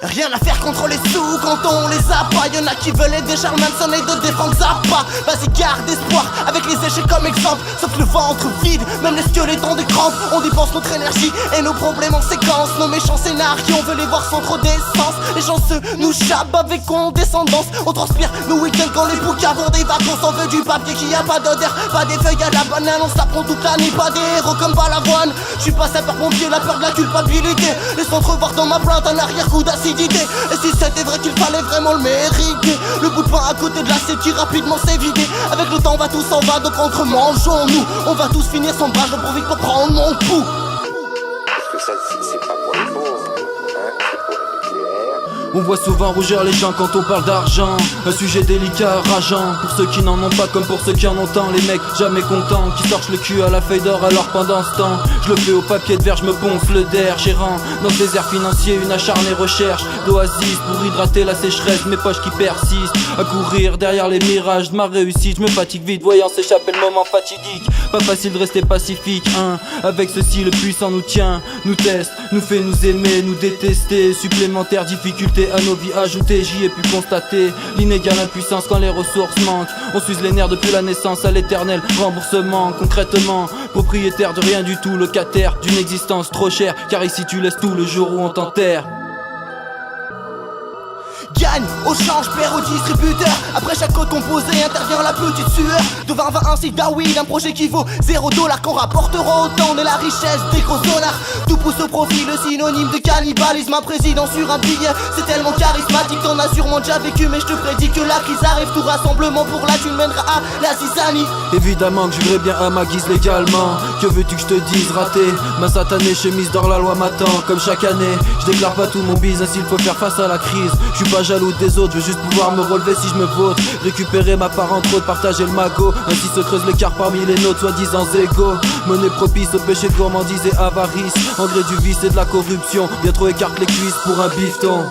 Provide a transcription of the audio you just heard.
Rien à faire contre les sous quand on les a pas. Y'en a qui veulent aider Charles Manson et de défendre Zappa. Vas-y garde espoir avec les échecs comme exemple. Sauf le ventre vide, même les squelettes ont des crampes. On dépense notre énergie et nos problèmes en séquence. Nos méchants scénarios, on veut les voir sans trop d'essence. Les gens nous chabent avec condescendance. On transpire nos week-ends quand les bouquins vont des vacances. On veut du papier qui a pas d'odeur, pas des feuilles à la banane. On s'apprend toute l'année, pas des héros comme Balavoine. J'suis pas sapeur-pompier, la peur de la culpabilité. Laisse entrevoir dans ma plainte un arrière-coup d'acidité. Et si c'était vrai qu'il fallait vraiment le mériter, le bout de pain à côté de l'assiette qui rapidement s'est vidé. Avec le temps on va tous s'en va, donc entre mangeons-nous. On va tous finir sans bras, j'en profite pour prendre mon pouls. Parce que ça c'est pas pour les pauvres, hein, c'est pour le nucléaire. On voit souvent rougir les gens quand on parle d'argent. Un sujet délicat, rageant. Pour ceux qui n'en ont pas comme pour ceux qui en ont tant. Les mecs jamais contents, qui torchent le cul à la feuille d'or. Alors pendant ce temps, je le fais au papier de verre, je me gonfle d'air. Gérant dans le désert financier, une acharnée recherche d'oasis pour hydrater la sécheresse. Mes poches qui persistent à courir derrière les mirages de ma réussite. Je me fatigue vite, voyant s'échapper le moment fatidique. Pas facile de rester pacifique, hein. Avec ceci le puissant nous tient, nous teste, nous fait nous aimer, nous détester. Supplémentaire difficulté à nos vies ajoutées. J'y ai pu constater l'inégale impuissance quand les ressources manquent. On s'use les nerfs depuis la naissance à l'éternel remboursement. Concrètement, propriétaire de rien du tout, locataire d'une existence trop chère. Car ici tu laisses tout le jour où on t'enterre. Gagne au change, perd au distributeur. Après chaque code composé intervient la petite sueur. De 20 ainsi Darwin, un projet qui vaut $0 qu'on rapportera autant de la richesse des gros zonards. Tout pousse au profit, le synonyme de cannibalisme. Un président sur un billet, c'est tellement charismatique. T'en as sûrement déjà vécu, mais je te prédis que la crise arrive. Tout rassemblement pour la thune mènera à la zizanie. Évidemment que je vivrai bien à ma guise légalement. Que veux-tu que je te dise, raté? Ma satanée chemise d'or, la loi m'attend. Comme chaque année, je déclare pas tout mon business, il faut faire face à la crise. Je suis pas jaloux des autres, je veux juste pouvoir me relever si je me vautre. Récupérer ma part entre autres, partager le magot. Ainsi se creuse l'écart parmi les nôtres, soi-disant égaux. Monnaie propice au péché de gourmandise et avarice. Engrais du vice et de la corruption, bien trop écarte les cuisses pour un bifton.